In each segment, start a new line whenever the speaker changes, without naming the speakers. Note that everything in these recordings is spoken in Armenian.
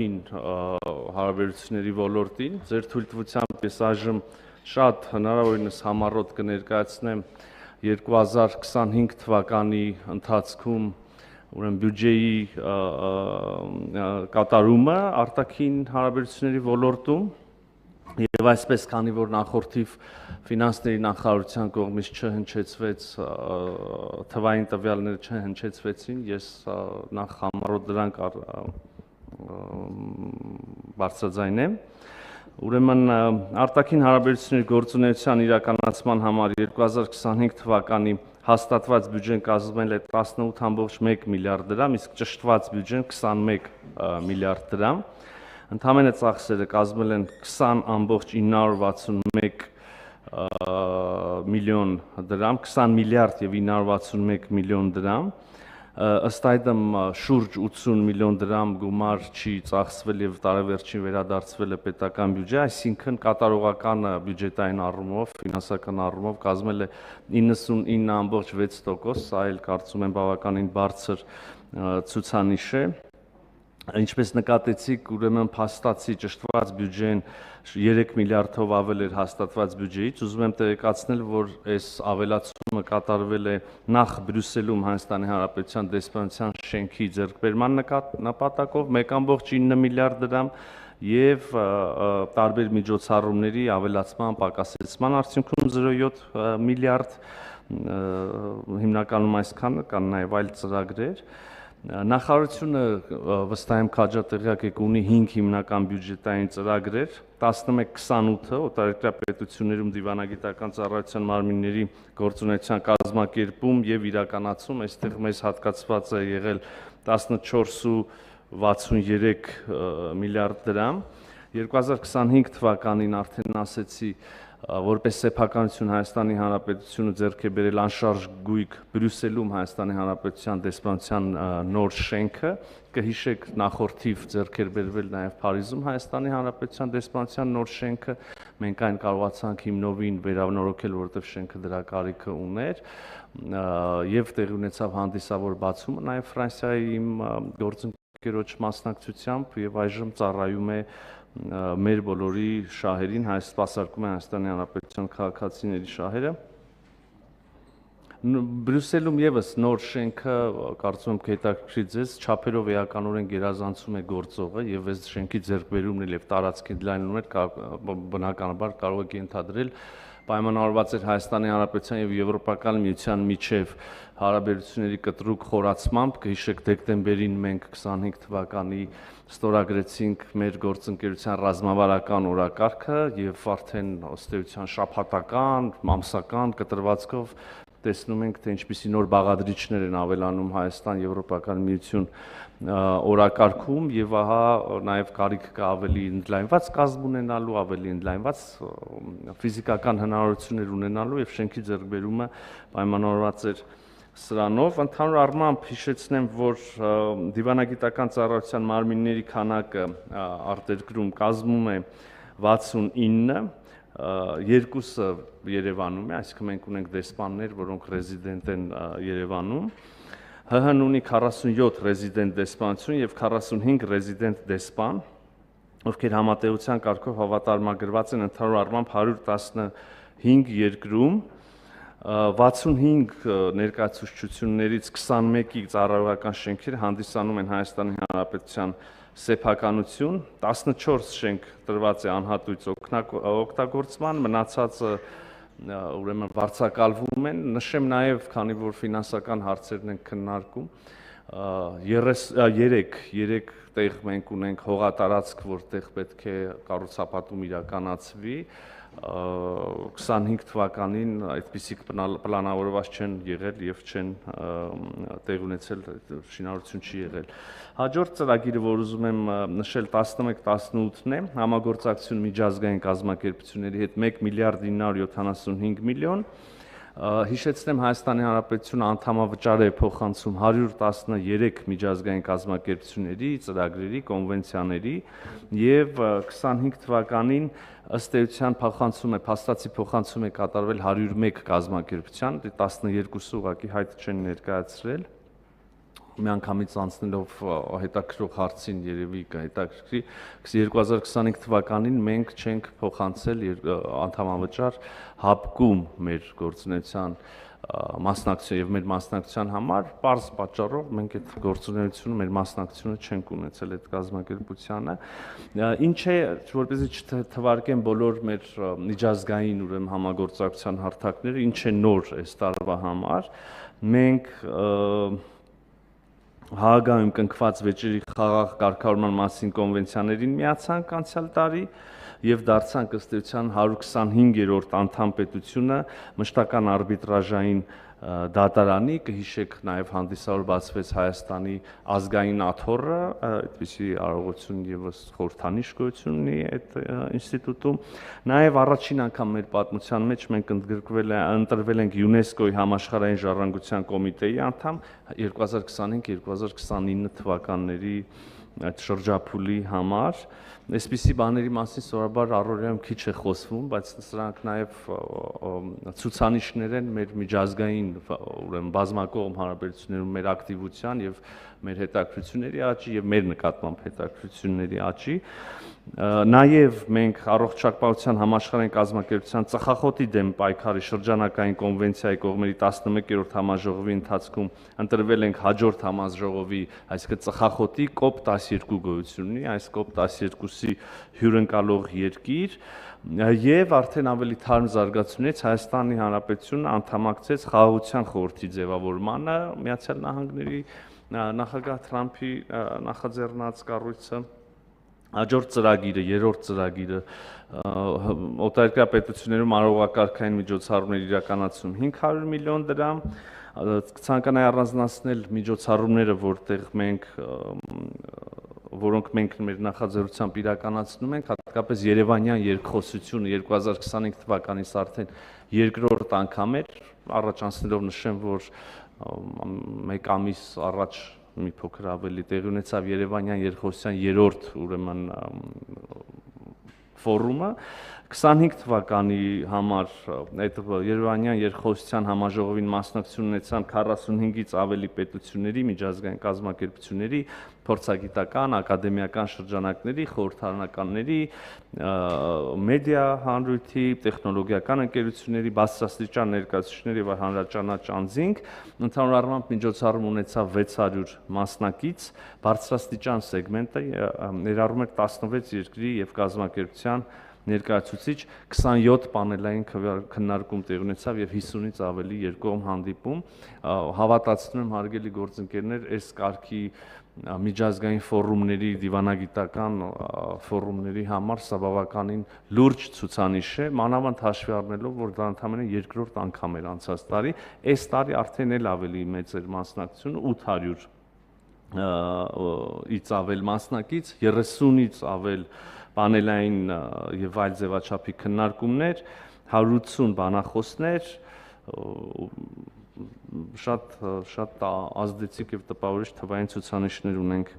հարաբերությունների ոլորտին, ձեր թույլտվությամբ ես այժմ շատ հնարավորինս համառոտ կներկայացնեմ 2025 թվականի ընթացքում բյուջեի կատարումը արտաքին հարաբերությունների ոլորտում եւ այսպես քանի որ նախորդիվ ֆինանսների նախարարության կողմից չհնչեցվեց թվային տվյալները չհնչեցվեցին, ես նախ համառոտ դրանք բարձրաձայնեմ։ Ուրեմն արտաքին հարաբերությունների գործունեության իրականացման համար 2025 թվականի հաստատված բյուջեն կազմել է 18.1 միլիարդ դրամ, իսկ ճշտված բյուջեն 21 միլիարդ դրամ։ Ընդամենը ծախսերը կազմել են 20.961 միլիոն դրամ, 20 միլիարդ եւ 961 միլիոն դրամ։ Ըստ այդմ շուրջ 80 միլիոն դրամ գումար չի ծախսվել եւ տարեվերջին վերադարձվել է պետական բյուջե, այսինքն կատարողականը բյուջետային առումով, ֆինանսական առումով կազմել է 99.6%, սա էլ կարծում եմ բավականին բարձր ցուցանիշ է։ Ինչպես նկատեցիք, ուրեմն փաստացի ճշտված բյուջեն 3 միլիարդով ավել էր հաստատված բյուջեից, ուզում եմ տեղեկացնել, որ այս ավելացումը կատարվել է նախ Բրյուսելում Հայաստանի Հանրապետության դեսպանության շենքի ձեռքբերման նպատակով 1.9 միլիարդ դրամ եւ տարբեր միջոցառումների ավելացման պակասեցման արդյունքում 0.7 միլիարդ, հիմնականում այսքանը, կան նաեւ այլ ծրագրեր։ Նախարարությունը վստահ եմ քաջատեղյակ եք ունի 5 հիմնական բյուջետային ծրագրեր, 11-28-ը օտարերկրյա պետություններում դիվանագիտական ծառայության մարմինների գործունեության կազմակերպում եւ իրականացում, այստեղ մեզ հատկացված է եղել 14.63 միլիարդ դրամ։ 2025 թվականին արդեն ասեցի, որպես սեփականություն Հայաստանի Հանրապետությունը ձեռք է բերել անշարժ գույք Բրյուսելում Հայաստանի Հանրապետության դեսպանության նոր շենքը, կհիշեք նախորդիվ ձեռք էր բերվել նաև Փարիզում Հայաստանի Հանրապետության դեսպանության նոր շենքը, մենք այն կարողացանք հիմնովին վերանորոգել, որովհետև շենքը դրա կարիքը ուներ, եւ տեղի ունեցավ հանդիսավոր բացումը նաև Ֆրանսիայի իմ գործընկերոջ մասնակցությամբ եւ այժմ ծառայում է մեր բոլորի շահերին, սպասարկում է Հայաստանի Հանրապետության քաղաքացիների շահերը։ Բրյուսելում եւս նոր շենքը, կարծում եմ կհետաքրքրի ձեզ, չափերով էականորեն գերազանցում է գործողը եւ այս շենքի ձեռքբերումն եւ տարածքի ընդլայնումն բնականաբար կարող եք ենթադրել պայմանավորված էր Հայաստանի Հանրապետության եւ Եվրոպական միության միջև հարաբերությունների կտրուկ խորացմամբ, կհիշեք դեկտեմբերին մենք 25 թվականի ստորագրեցինք մեր գործընկերության ռազմավարական օրակարգը եւ արդեն ըստ էության շաբաթական, ամսական կտրվածքով տեսնում ենք, թե ինչպիսի նոր բաղադրիչներ են ավելանում Հայաստան-Եվրոպական միություն օրակարգում եւ ահա նաեւ կարիք կա ավելի ընդլայնված կազմ ունենալու, ավելի ընդլայնված ֆիզիկական հնարավորություններ ունենալու եւ շենքի ձեռքբերումը պայմանավորված էր սրանով։ Ընդհանուր առմամբ հիշեցնեմ, որ դիվանագիտական ծառայության մարմինների քանակը արտերկրում կազմում է 69, երկուսը Երևանում է, այսինքն մենք ունենք դեսպաններ, որոնք ռեզիդենտ են Երևանում։ ՀՀ-ն ունի 47 ռեզիդենտ դեսպանություն եւ 45 ռեզիդենտ դեսպան, ովքեր համատեղության կարգով հավատարմագրված են ընդհանուր առմամբ 115 երկրում, 65 ներկայացուցչություններից 21-ի ծառայողական շենքերը հանդիսանում են Հայաստանի Հանրապետության սեփականություն, 14 շենք տրված է անհատույց օգտագործման, մնացածը ուրեմն վարձակալվում են։ Նշեմ նաև, քանի որ ֆինանսական հարցերն են քննարկում, 3 տեղ մենք ունենք հողատարածք, որտեղ պետք է կառուցապատում իրականացվի, 25 թվականին այդպիսիք պլանավորված չեն եղել եւ չեն տեղ ունեցել, շինարարություն չի եղել։ Հաջորդ ծրագիրը, որ ուզում եմ նշել 11-18-ն է, համագործակցություն միջազգային կազմակերպությունների հետ 1 միլիարդ 975 միլիոն, հիշեցնեմ Հայաստանի Հանրապետությունը անդամավճար է փոխանցում 113 միջազգային կազմակերպությունների, ծրագրերի, կոնվենցիաների եւ 25 թվականին ըստ էության փաստացի փոխանցում է կատարվել 101 կազմակերպության, 12-ը ուղղակի հայտ չեն ներկայացրել։ միանգամից անցնելով հետաքրքրող հարցին երևի կհետաքրքրի 2025 թվականին մենք չենք փոխանցել անդամավճար հապկում մեր գործունեության մասնակցության եւ մեր մասնակցության համար պարզ պատճառով մենք այդ գործունեությունը մեր մասնակցությունը չենք ունեցել այդ կազմակերպությանը ինչ է որպեսզի չթվարկեն բոլոր մեր միջազգային ուրեմն համագործակցության հարթակները ինչ է նոր այս տարվա համար մենք Հաագայում կնքված վեճերի խաղաղ կարգավորման մասին կոնվենցիաներին միացանք անցյալ տարի եւ դարձանք ըստ էության 125-րդ անդամ պետությունը մշտական արբիտրաժային դատարանի կհիշեք նաեւ հանդիսավոր բացվեց Հայաստանի ազգային աթոռը, այդպիսի արարողություն եւս խորհրդանիշ գոյություն ունի այդ ինստիտուտում, նաեւ առաջին անգամ մեր պատմության մեջ մենք ընտրվել ենք ՅՈՒՆԵՍԿՕ-ի համաշխարհային ժառանգության կոմիտեի անդամ 2025-2029 թվականների այդ շրջափուլի համար այսպիսի բաների մասին սովորաբար առօրյայում քիչ է խոսվում, բայց սրանք նաև ցուցանիշներ են մեր միջազգային ուրեմն բազմակողմ հարաբերություններում մեր ակտիվության եւ մեր հետաքրքրությունների աճի եւ մեր նկատմամբ հետաքրքրությունների աճի Նաև մենք առողջապահության համաշխարհային կազմակերպության ծխախոտի դեմ պայքարի շրջանակային կոնվենցիայի կողմերի 11-րդ համաժողովի ընթացքում ընտրվել ենք հաջորդ համաժողովի, այսինքն ծխախոտի COP12 գոյություն ունի, այս COP12-ի հյուրընկալող երկիր եւ արդեն ավելի թարմ զարգացումից Հայաստանի Հանրապետությունը անդամակցեց Խաղաղության խորհրդի ձևավորմանը Միացյալ Նահանգների նախագահ Թրամփի նախաձեռնած կառույցը Հաջորդ ծրագիրը, երրորդ ծրագիրը օտարերկրյա պետություններում արարողակարգային միջոցառումներ իրականացում 500 միլիոն դրամ, կցանկանայի առանձնացնել միջոցառումները, որոնք մենք մեր նախաձեռնությամբ իրականացնում ենք, հատկապես Երևանյան երկխոսությունը 2025 թվականից արդեն երկրորդ անգամ էր, առաջ անցնելով նշեմ, որ մեկ ամիս առաջ մի փոքր ավելի տեղի ունեցավ Երևանյան երկխոսության երրորդ ուրեմն ֆորումը 25 թվականի համար այդ Երևանյան երկխոսության համաժողովին մասնակցություն ունեցան 45-ից ավելի պետությունների, միջազգային կազմակերպությունների, փորձագիտական, ակադեմիական շրջանակների, խորհրդարանականների, մեդիա հանրույթի, տեխնոլոգիական ընկերությունների, բարձրաստիճան ներկայացուցիչների եւ հանրաճանաչ անձինք, ընդհանուր առմամբ միջոցառում ունեցավ 600 մասնակից, բարձրաստիճան սեգմենտը ներառում էր 16 երկրի եւ կազմակերպության ներկայացուցիչ 27 պանելային քննարկում տեղի ունեցավ եւ 50-ից ավելի երկկողմ հանդիպում հավատացնում եմ հարգելի գործընկերներ այս կարգի միջազգային ֆորումների դիվանագիտական ֆորումների համար սա բավականին լուրջ ցուցանիշ է մանավանդ հաշվի առնելով որ դա ընդամենը երկրորդ անգամ էր անցած տարի այս տարի արդեն էլ ավելի մեծ էր մասնակցությունը 800-ից ավել մասնակից 30-ից ավել պանելային եւ այլ ձևաչափի քննարկումներ, 180 բանախոսներ, շատ ազդեցիկ եւ տպավորիչ թվային ցուցանիշներ ունենք։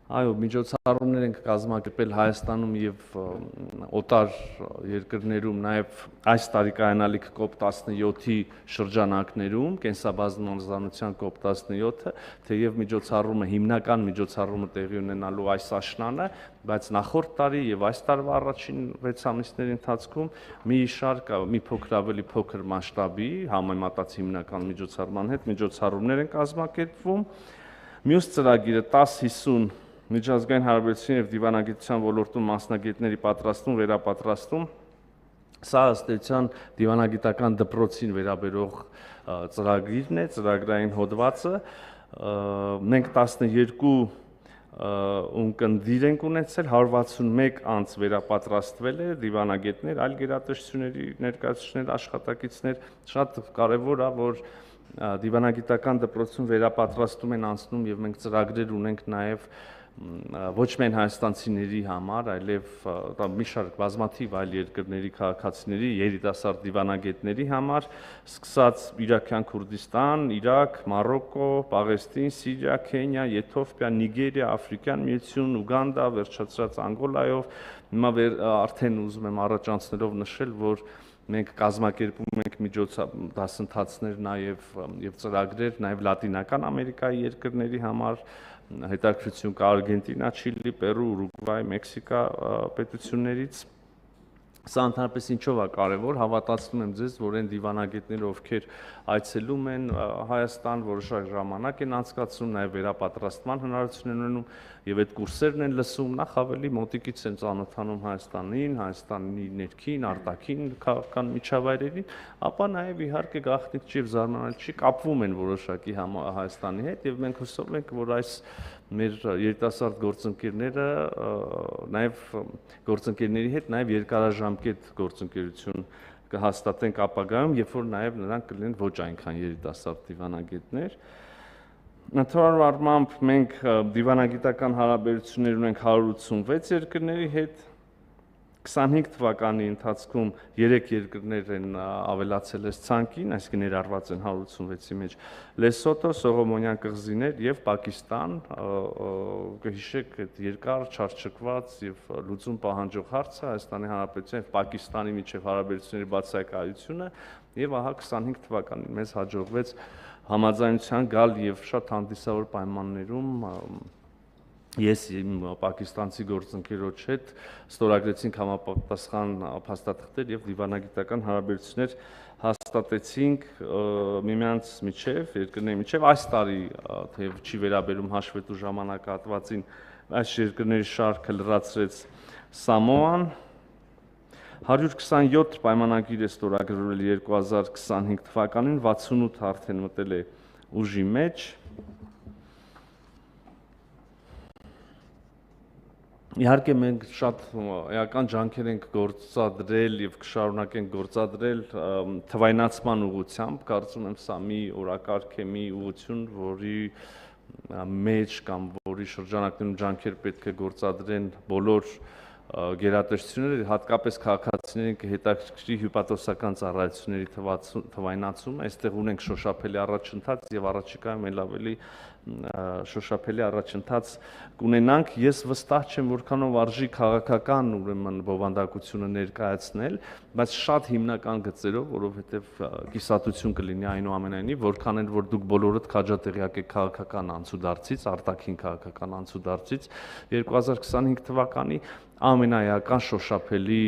Այո, միջոցառումներ ենք կազմակերպել Հայաստանում եւ օտար երկրներում, նաեւ այս տարի կայանալիք COP17-ի շրջանակներում, կենսաբազմազանության COP17-ը, թեև միջոցառումը հիմնական միջոցառումը տեղի ունենալու այս աշնանը, բայց նախորդ տարի եւ այս տարվա առաջին 6 ամիսների ընթացքում մի շարք մի փոքր ավելի փոքր մասշտաբի համեմատած հիմնական միջոցառման հետ միջոցառումներ են կազմակերպվում։ Մյուս ծրագիրը 1050 Միջազգային հարաբերությունների եւ դիվանագիտության ոլորտում մասնագետների պատրաստում, վերապատրաստում, սա ըստ էության դիվանագիտական դպրոցին վերաբերող ծրագիրն է, ծրագրային հոդվածը, մենք 12 ունկնդիր ենք ունեցել, 161 անձ վերապատրաստվել է, դիվանագետներ, այլ գերատեսչությունների ներկայացուցիչներ, աշխատակիցներ, շատ կարևոր է, որ դիվանագիտական դպրոցում վերապատրաստում են անցնում եւ մենք ծրագրեր ունենք նաեւ ոչ միայն հայաստանցիների համար, այլև մի շարք բազմաթիվ այլ երկրների քաղաքացիների, երիտասարդ դիվանագետների համար, սկսած Իրաքյան Քուրդիստան, Իրաք, Մարոկո, Պաղեստին, Սիրիա, Քենիա, Եթովպիա, Նիգերիա, Աֆրիկյան միություն, Ուգանդա, վերջացրած Անգոլայով, հիմա արդեն ուզում եմ առաջանցնելով նշել, որ մենք կազմակերպում ենք միջոցառումներ նաև եւ ծրագրեր նաև Լատինական Ամերիկայի երկրների համար, հետաքրքրություն կա Արգենտինա, Չիլի, Պերու, Ուրուգվայ, Մեքսիկա պետություններից։ Սա ընդհանրապես ինչով է կարևոր, հավատացնում եմ ձեզ, որ այն դիվանագետները, ովքեր այցելում են Հայաստան, որոշակ ժամանակ են անցկացնում, նաև վերապատրաստման հնարավորություն են ունենում եւ այդ կուրսերն են լսում, նախ ավելի մոտիկից են ծանոթանում Հայաստանին, Հայաստանի ներքին, արտաքին քաղաքական միջավայրերին, ապա նաև իհարկե գաղտնիք չի եւ զարմանալի չի, կապվում են որոշակի Հայաստանի հետ եւ մենք հուսով ենք, որ այս մեր երիտասարդ գործընկերները նաև գործընկերների հետ նաև երկարաժամկետ գործընկերություն կհաստատենք ապագայում, երբ որ նաև նրանք կլինեն ոչ այնքան երիտասարդ դիվանագետներ։ Ընդհանուր առմամբ մենք դիվանագիտական հարաբերություններ ունենք 186 երկրների հետ, 25 թվականի ընթացքում 3 երկրներ են ավելացել այս ցանկին, այսինքն ներառված են 186-ի մեջ Լեսոթո, Սողոմոնյան կղզիներ եւ Պակիստան, կհիշեք այդ երկար չարչկված եւ լուծում պահանջող հարցը Հայաստանի Հանրապետության եւ Պակիստանի միջև հարաբերությունների բացակայությունը եւ ահա 25 թվականին մեզ հաջողվեց համաձայնության գալ եւ շատ հանդիսավոր պայմաններում ես իմ պակիստանցի գործընկերոջ հետ ստորագրեցինք համապատասխան փաստաթղթեր եւ դիվանագիտական հարաբերություններ հաստատեցինք միմյանց միջև, երկրների միջև այս տարի թեև չի վերաբերում հաշվետու ժամանակահատվածին, այս երկրների շարքը լրացրեց Սամոան 127 պայմանագիր է ստորագրվել 2025 թվականին, 68 արդեն մտել է ուժի մեջ Իհարկե մենք շատ էական ջանքեր ենք գործադրել եւ կշարունակենք գործադրել թվայնացման ուղղությամբ, կարծում եմ սա մի օրակարգ է, մի ուղղություն, որի մեջ կամ որի շրջանակներում ջանքեր պետք է գործադրեն բոլոր գերատեսչությունները, հատկապես քաղաքացիներին կհետաքրքրի հյուպատոսական ծառայությունների թվայնացումը, այստեղ ունենք շոշափելի առաջընթաց եւ առաջիկայում ել ավելի շոշափելի առաջընթաց կունենանք, ես վստահ չեմ որքանով արժի քաղաքական ուրեմն բովանդակությունը ներկայացնել, բայց շատ հիմնական գծերով, որովհետեւ կիսատություն կլինի այնուամենայնիվ, որքան էլ որ դուք բոլորդ քաջատեղյակ եք քաղաքական անցուդարձից, արտաքին քաղաքական անցուդարձից 2025 թվականի ամենաեական շոշափելի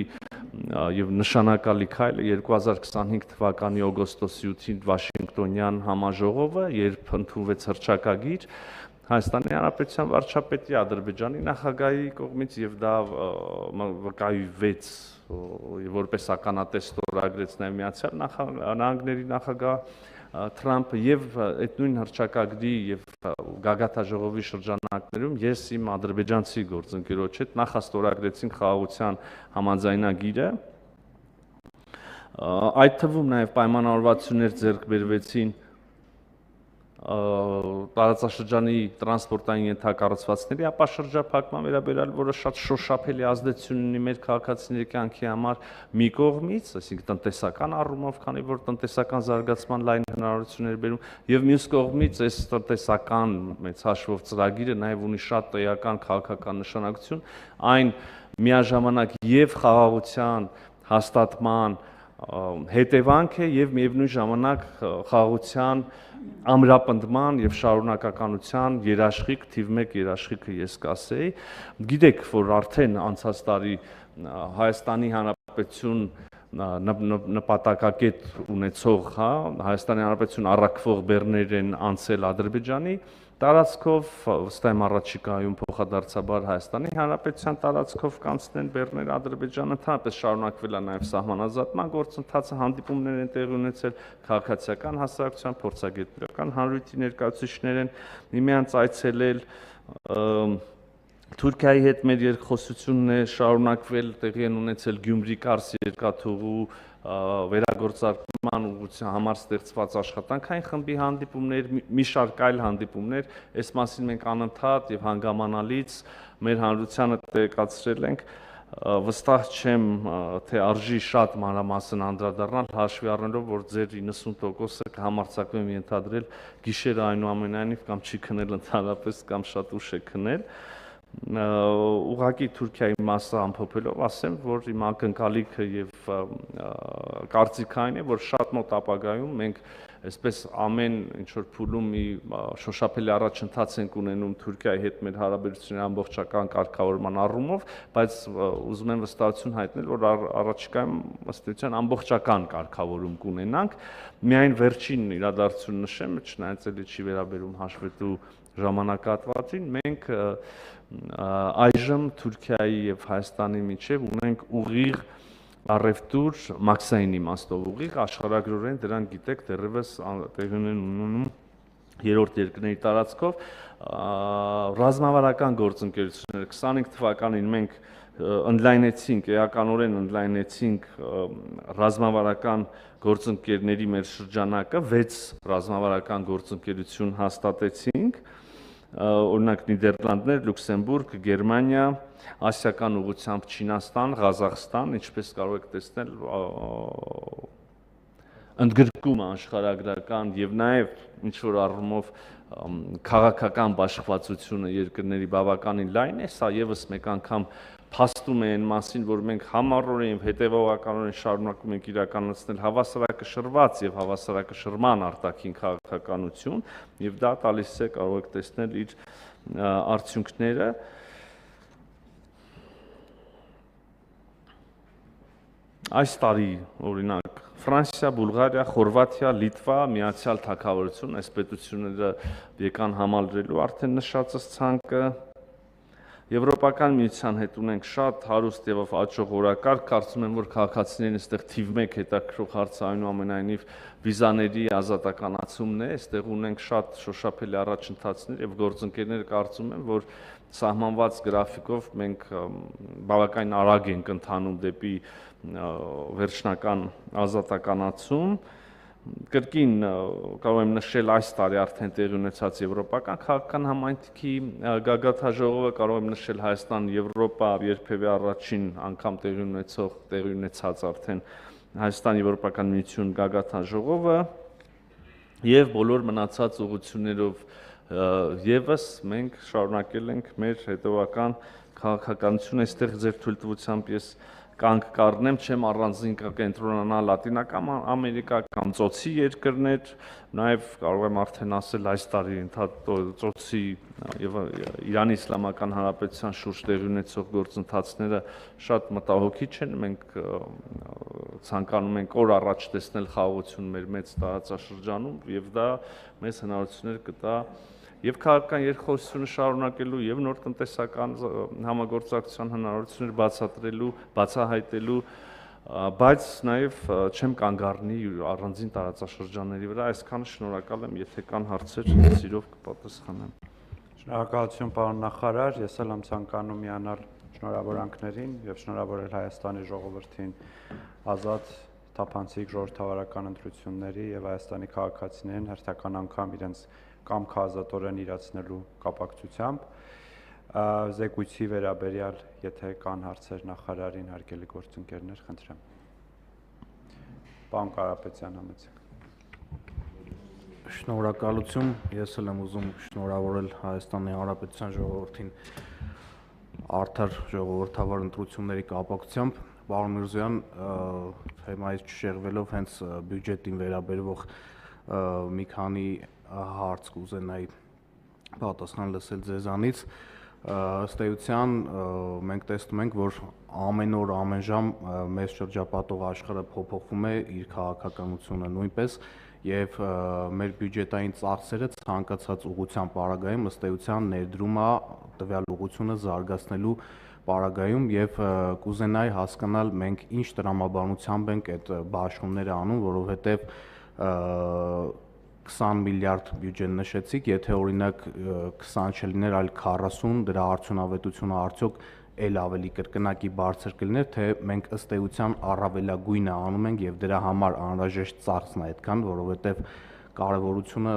եւ նշանակալի քայլը 2025 թվականի օգոստոսի 8-ին Վաշինգտոնյան համաժողովը, երբ ընդունվեց հռչակագիր Հայաստանի Հանրապետության վարչապետի, Ադրբեջանի նախագահի կողմից եւ դա վկայվեց որպես ականատես ստորագրեց նաեւ Միացյալ Նահանգների նախագահ Թրամփը եւ այդ նույն հռչակագրի եւ գագաթաժողովի շրջանակներում ես իմ ադրբեջանցի գործընկերոջ հետ նախաստորագրեցինք խաղաղության համաձայնագիրը այդ թվում նաեւ պայմանավորվածություններ ձեռք բերվեցին տարածաշրջանի տրանսպորտային ենթակառուցվածքների ապաշրջափակման վերաբերյալ, որը շատ շոշափելի ազդեցություն ունի մեր քաղաքացիների կյանքի համար մի կողմից, այսինքն տնտեսական առումով, քանի որ տնտեսական զարգացման լայն հնարավորություններ բերում, եւ մյուս կողմից այս տնտեսական մեծ հաշվով ծրագիրը նաեւ ունի շատ տեղական քաղաքական նշանակություն, այն միաժամանակ եւ խաղաղության հաստատման հետևանք է եւ միևնույն ժամանակ խաղաղության ամրապնդման եւ շարունակականության երաշխիք, թիվ 1 երաշխիքը ես կասեի, գիտեք, որ արդեն անցած տարի Հայաստանի Հանրապետություն նպատակակետ ունեցող, Հայաստանի Հանրապետություն առաքվող բեռներ են անցել Ադրբեջանի տարածքով, վստահ եմ առաջիկայում փոխադարձաբար Հայաստանի Հանրապետության տարածքով կանցնեն բեռներ Ադրբեջանը, ընդհանրապես շարունակվել է նաև սահմանազատման գործընթացը, հանդիպումներ են տեղի ունեցել, քաղաքացիական հասարակության, փորձագետական հանրույթի ներկայացուցիչներ են միմյանց այցելել, Թուրքիայի հետ մեր երկխոսությունն է շարունակվել, տեղի են ունեցել Գյումրի-Կարս երկաթուղու վերագործարկման ուղղության համար ստեղծված աշխատանքային խմբի հանդիպումներ, մի շարք այլ հանդիպումներ, այս մասին մենք անընդհատ եւ հանգամանալից մեր հանրությանը տեղեկացրել ենք, վստահ չեմ, թե արժի շատ մանրամասն անդրադառնալ, հաշվի առնելով, որ ձեր 90%-ը կհամարձակվեմ ենթադրել գիշերը այնուամենայնիվ կամ չի քնել ընդհանրապես կամ շատ ուշ է քնել։ Ուղղակի Թուրքիայի մասը ամփոփելով ասեմ, որ իմ ակնկալիքը եւ կարծիքային է, որ շատ մոտ ապագայում մենք այսպես ամեն ինչ որ փուլում մի շոշափելի առաջընթաց ենք ունենում Թուրքիայի հետ մեր հարաբերությունների ամբողջական կարգավորման առումով, բայց ուզում եմ վստահություն հայտնել, որ առաջիկայում ըստ էության ամբողջական կարգավորում կունենանք։ Միայն վերջին իրադարձություն նշեմ, չնայած էլի չի վերաբերում հաշվետու ժամանակահատվածին, մենք այժմ Թուրքիայի եւ Հայաստանի միջև ունենք ուղիղ առևտուր մաքսային իմաստով ուղիղ, աշխարհագրորեն դրան գիտեք դեռևս տեղի ունենում երրորդ երկրների տարածքով ռազմավարական գործընկերությունները 25 թվականին մենք ընդլայնեցինք, էականորեն ընդլայնեցինք ռազմավարական գործընկերների մեր շրջանակը, 6 ռազմավարական գործընկերություն հաստատեցինք, օրինակ Նիդերլանդներ, Լյուքսեմբուրգ, Գերմանիա, ասիական ուղղությամբ Չինաստան, Ղազախստան, ինչպես կարող եք տեսնել, ընդգրկում աշխարհագրական եւ նաեւ ինչ որ առումով քաղաքական բաշխվածությունը երկրների բավականին լայն է, սա եւս մեկ անգամ փաստում է այն մասին, որ մենք համառորեն եւ հետեւողականորեն շարունակում ենք իրականացնել հավասարակշռված եւ հավասարակշռման արտաքին քաղաքականություն եւ դա տալիս է, կարող եք տեսնել իր արդյունքները։ Այս տարի օրինակ Ֆրանսիա, Բուլղարիա, Խորվաթիա, Լիտվա, Միացյալ Թագավորություն, այս պետությունները եկան համալրելու արդեն նշածս ցանկը։ Եվրոպական միության հետ ունենք շատ հարուստ եւ աճող օրակարգ, կարծում եմ, որ քաղաքացիներին այստեղ թիվ 1 հետաքրքրող հարցը այնուամենայնիվ վիզաների ազատականացումն է, այստեղ ունենք շատ շոշափելի առաջընթացներ եւ գործընկերները կարծում են, որ սահմանված գրաֆիկով մենք բավականին արագ ենք ընթանում դեպի վերջնական ազատականացում։ Կրկին կարող եմ նշել այս տարի արդեն տեղի ունեցած Եվրոպական քաղաքական համայնքի գագաթաժողովը, կարող եմ նշել Հայաստան-Եվրոպա երբևէ առաջին անգամ տեղի ունեցած արդեն Հայաստան-Եվրոպական միություն գագաթաժողովը եւ բոլոր մնացած ուղղություններով եւս մենք շարունակել ենք մեր հետևական քաղաքականությունը, այստեղ ձեր թույլտվությամբ ես կանգ կառնեմ, չեմ առանձին կենտրոնանալ Լատինական Ամերիկա կամ ծոցի երկրներ, նաև կարող եմ արդեն ասել այս տարի ծոցի եւ Իրանի Իսլամական Հանրապետության շուրջ տեղի ունեցող գործընթացները շատ մտահոգիչ են, մենք ցանկանում ենք օր առաջ տեսնել խաղաղություն մեր մեծ տարածաշրջանում եւ դա մեզ հնարավորություններ կտա եւ քաղաքական երկխոսությունը շարունակելու եւ նոր տնտեսական համագործակցության հնարավորություններ բացատրելու, բացահայտելու, բայց նաեւ չեմ կանգ առնի առանձին տարածաշրջանների վրա, այսքանը շնորհակալ եմ, եթե կան հարցեր, սիրով կպատասխանեմ։
Շնորհակալություն, պարոն նախարար, ես էլ եմ ցանկանում միանալ շնորհավորանքներին եւ շնորհավորել Հայաստանի ժողովրդին ազատ թափանցիկ ժողովրդավարական ընտրությունների եւ Հայաստանի քաղաքացիներին հերթական անգամ իրենց կամքը ազատորեն իրացնելու կապակցությամբ զեկույցի վերաբերյալ, եթե կան հարցեր նախարարին, հարգելի գործընկերներ, խնդրեմ։ Պարոն Կարապետյան, համեցեք։
Շնորհակալություն, ես էլ եմ ուզում շնորհավորել Հայաստանի Հանրապետության ժողովրդին արդար ժողովրդավար ընտրությունների կապակցությամբ։ Պարոն Միրզոյան, թեմայից չշեղվելով հենց բյուջետին վերաբերող մի քանի հարց կուզենայի պատասխան լսել ձեզանից։ Ըստ էության մենք տեսնում ենք, որ ամեն օր, ամեն ժամ մեզ շրջապատող աշխարհը փոփոխվում է, իր քաղաքականությունը նույնպես, եւ մեր բյուջետային ծախսերը ցանկացած ուղղության պարագայում ըստ էության ներդրում է տվյալ ուղղությունը զարգացնելու պարագայում եւ կուզենայի հասկանալ մենք ինչ տրամաբանությամբ ենք այդ բաշխումները անում, որովհետեւ 20 միլիարդ բյուջեն նշեցիք, եթե օրինակ 20 չլիներ, այլ 40, դրա արդյունավետությունը արդյոք էլ ավելի կրկնակի բարձր կլիներ, թե մենք ըստ էության առավելագույնը անում ենք եւ դրա համար անհրաժեշտ ծախսն է այդքան, որովհետեւ կարևորությունը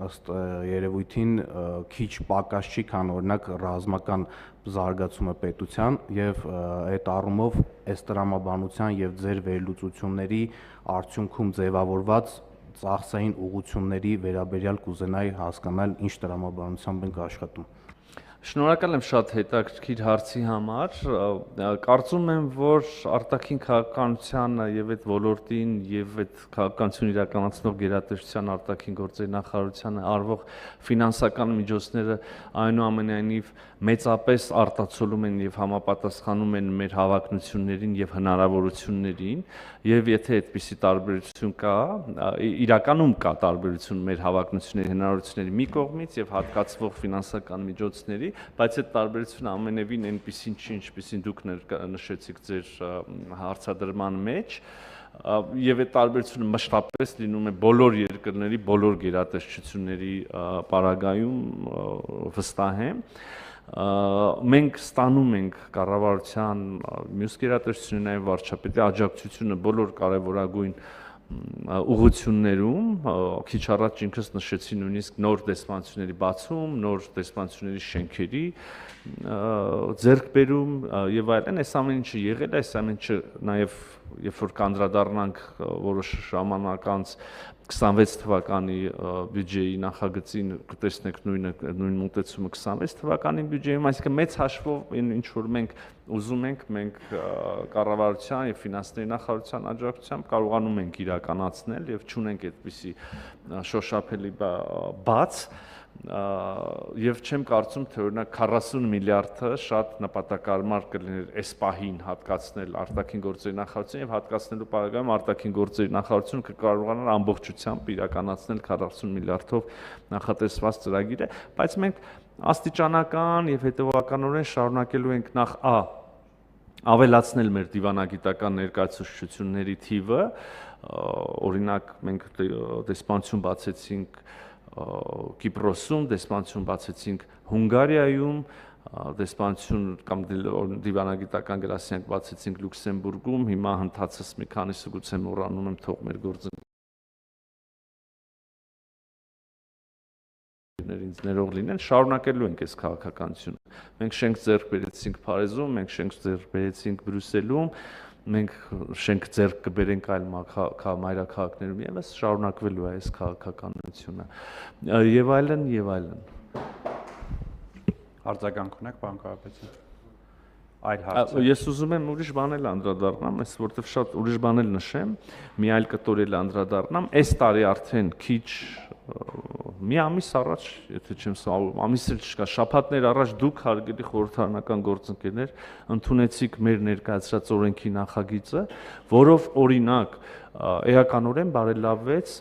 ըստ երևույթին քիչ պակաս չի, քան օրինակ ռազմական զարգացումը պետության եւ այդ առումով այս տրամաբանության եւ ձեր վերլուծությունների արդյունքում ձևավորված ծախսային ուղղությունների վերաբերյալ կուզենայի հասկանալ ինչ տրամաբանությամբ ենք աշխատում։
Շնորհակալ եմ շատ հետաքրքիր հարցի համար։ Կարծում եմ, որ արտաքին քաղաքականությանը եւ այդ ոլորտին եւ այդ քաղաքականություն իրականացնող գերատեսչության արտաքին գործերի նախարարությանը արվող ֆինանսական միջոցները այնուամենայնիվ մեծապես արտացոլում են եւ համապատասխանում են մեր հավակնություններին եւ հնարավորություններին, եւ եթե այդպիսի տարբերություն կա, իրականում կա տարբերություն մեր հավակնությունների հնարավորությունների մի կողմից եւ հատկացվող ֆինանսական միջոցների, բայց այդ տարբերությունը ամենևին այնպիսին չի, ինչպիսին դուք նշեցիք ձեր հարցադրման մեջ, եւ այդ տարբերությունը մշտապես լինում է բոլոր երկրների, բոլոր գերատեսչությունների պարագայում վստահ եմ։ Մենք ստանում ենք կառավարության մյուս գերատեսչությունների նաև վարչապետի աջակցությունը բոլոր կարևորագույն ուղղություններում, քիչ առաջ ինքս նշեցի նույնիսկ նոր դեսպանությունների բացում, նոր դեսպանությունների շենքերի ձեռքբերում եւ այլն, այս ամեն ինչը եղել է, այս ամեն ինչը նաեւ երբ որ կանդրադառնանք որոշ ժամանակ անց 26 թվականի բյուջեի նախագծին կտեսնեք նույն մոտեցումը 26 թվականի բյուջեում, այսինքն մեծ հաշվով ինչ որ մենք ուզում ենք, մենք կառավարության եւ ֆինանսների նախարարության աջակցությամբ կարողանում ենք իրականացնել եւ չունենք այդպիսի շոշափելի բաց եւ չեմ կարծում թե օրինակ 40 միլիարդը շատ նպատակարար կլիներ այս պահին հատկացնել արտաքին գործերի նախարարության եւ հատկացնելու պարագայում արտաքին գործերի նախարարությունը կկարողանար ամբողջությամբ իրականացնել 40 միլիարդով նախատեսված ծրագիրը, բայց մենք աստիճանական եւ հետեւականորեն շարունակելու ենք նախ ավելացնել մեր դիվանագիտական ներկայացուցչությունների թիվը, օրինակ մենք դեսպանություն բացեցինք Կիպրոսում, դեսպանություն բացեցինք Հունգարիայում, դեսպանություն կամ դիվանագիտական գրասենյակ բացեցինք Լյուքսեմբուրգում, հիմա հնդածս մի քանիսը գուցե մոռանում եմ, թող մեր ինձ ներող լինեն, շարունակելու ենք այս քաղաքականությունը։ Մենք շենք ձեռք բերեցինք Փարիզում, մենք շենք ձեռք բերեցինք Բրյուսելում, մենք շենք ձեռք կբերենք այլ մայրաքաղաքներում եւս շարունակվելու է այս քաղաքականությունը եւ այլն եւ այլն։
Արձագանք ունեք, պարոն Կարապետյան։ Այլ հարց։
Ես ուզում եմ ուրիշ բան էլ անդրադառնամ, այս որտեվ շատ ուրիշ բան էլ նշեմ, մի այլ կտորել անդրադառնամ, այս տարի արդեն քիչ մի ամիս առաջ, եթե չեմ սխալվում, ամիս էլ չկա, շաբաթներ առաջ դուք հարգելի խորհրդարանական գործընկերներ ընդունեցիք մեր ներկայացրած օրենքի նախագիծը, որով օրինակ էականորեն բարելավվեց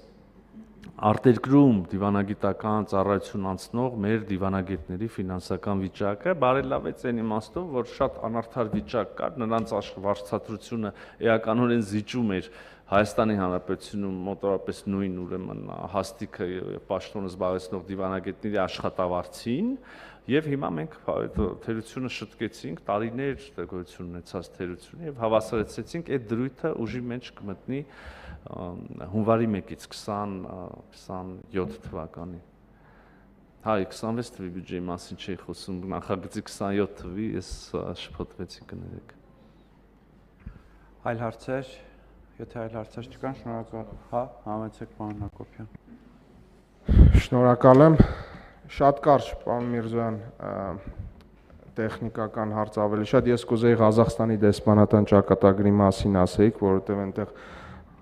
արտերկրում դիվանագիտական ծառայություն անցնող մեր դիվանագետների ֆինանսական վիճակը, բարելավեց այն իմաստով, որ շատ անարդար վիճակ կար, նրանց վարձատրությունը էականորեն զիջում էր Հայաստանի Հանրապետությունում մոտավորապես նույն ուրեմն հաստիքը եւ պաշտոնը զբաղեցնող դիվանագետների աշխատավարձին եւ հիմա մենք թերությունը շտկեցինք, տարիներ գոյություն ունեցած թերությունը եւ հավասարեցրեցինք այդ դրույթը ուժի մեջ կմտնի հունվարի 1-ից 27 թվականի։ Հայ 26 թվականի բյուջեի մասին չէի խոսում, նախագծի 27 թվականի ես շփոթվեցի կներեք։
Այլ հարցեր, եթե այլ հարցեր չկան, շնորհակալ։ Հա, համեցեք պարոն Հակոբյան։
Շնորհակալ եմ։ Շատ կարճ, պարոն Միրզոյան, տեխնիկական հարց ավելի շատ։ Ես կուզեի Ղազախստանի դեսպանատան ճակատագրի մասին ասեիք, որովհետև այնտեղ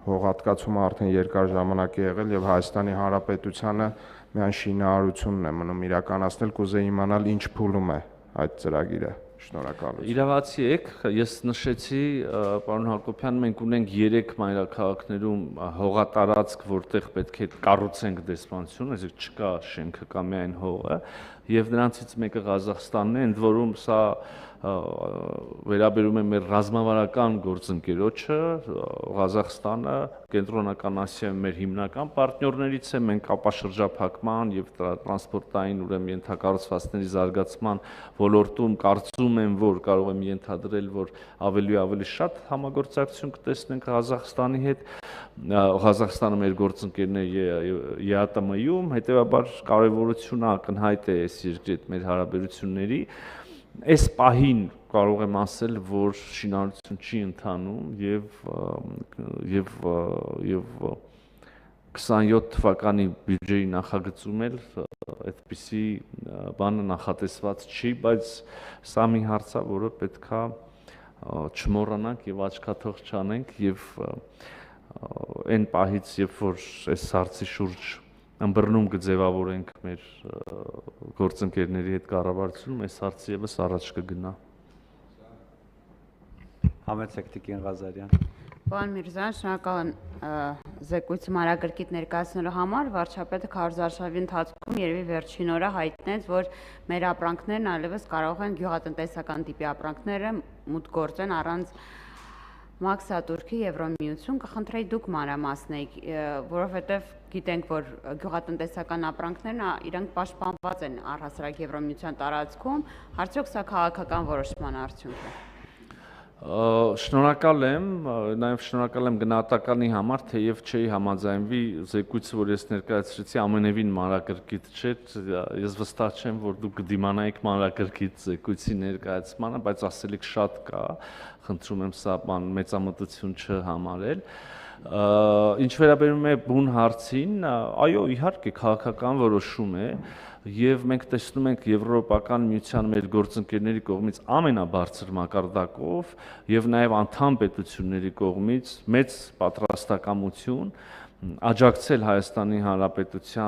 հողատկացումը արդեն երկար ժամանակ է եղել եւ Հայաստանի Հանրապետությանը միայն շինարարությունն է մնում իրականացնել, կուզեի իմանալ ինչ փուլում է այդ ծրագիրը։ Շնորհակալություն։
Իրավացի եք, ես նշեցի, պարոն Հակոբյան, մենք ունենք 3 մայրաքաղաքներում հողատարածք, որտեղ պետք է կառուցենք դեսպանություն, այսինքն չկա շենքը, կա միայն հողը, եւ նրանցից մեկը Ղազախստանն է, ընդ որում սա վերաբերում է մեր ռազմավարական գործընկերոջը, Ղազախստանը Կենտրոնական Ասիայում մեր հիմնական պարտներներից է, մենք ապաշրջափակման եւ տրանսպորտային ուրեմն ենթակառուցվածքների զարգացման ոլորտում կարծում եմ, որ կարող եմ ենթադրել, որ ավելի ու ավելի շատ համագործակցություն կտեսնենք Ղազախստանի հետ, Ղազախստանը մեր գործընկերն է ԵԱՏՄ-ում, հետեւաբար կարևորությունը ակնհայտ է այս երկրի հետ մեր հարաբերությունների։ Այս պահին կարող եմ ասել, որ շինարարություն չի ընթանում եւ 27 թվականի բյուջեի նախագծում էլ այդպիսի բանը նախատեսված չի, բայց սա մի հարց է, որը պետքա չմոռանանք եւ աչքաթող չանենք եւ այն պահից, երբ որ այս հարցի շուրջ ըմբռնում կձևավորենք մեր գործընկերների հետ կառավարությունում, այս հարցը եւս առաջ կգնա։
Համեցեք Տիկին Ղազարյան։
Պարոն Միրզոյան, շնորհակալ եմ զեկույցը մանրակրկիտ ներկայացնելու համար։ Վարչապետը քարոզարշավի ընթացքում երևի վերջին օրը հայտնեց, որ մեր ապրանքներն այլևս կարող են գյուղատնտեսական տիպի ապրանքները մուտք գործեն առանց Մաքսատուրքի Եվրոմիություն, կխնդրեի դուք մանրամասնեիք, որովհետև գիտենք, որ գյուղատնտեսական ապրանքներն իրանք պաշտպանված են առհասարակ Եվրոմիության տարածքում, արդյոք սա քաղաքական որոշման արդյունք է։
Շնորհակալ եմ, նաև շնորհակալ եմ գնահատականի համար, թեև չէի համաձայնվի զեկույցը, որ ես ներկայացրեցի, ամենևին մանրակրկիտ չէր, ես վստահ չեմ, որ դուք կդիմանայիք մանրակրկիտ զեկույցի ներկայացմանը, բայց ասելիք շատ կա, խնդրում եմ սա մեծամտություն չհամարել։ Ինչ վերաբերում է բուն հարցին, այո, իհարկե քաղաքական որոշում է, եւ մենք տեսնում ենք Եվրոպական միության մեր գործընկերների կողմից ամենաբարձր մակարդակով եւ նաեւ անդամ պետությունների կողմից մեծ պատրաստակամություն աջակցել Հայաստանի Հանրապետության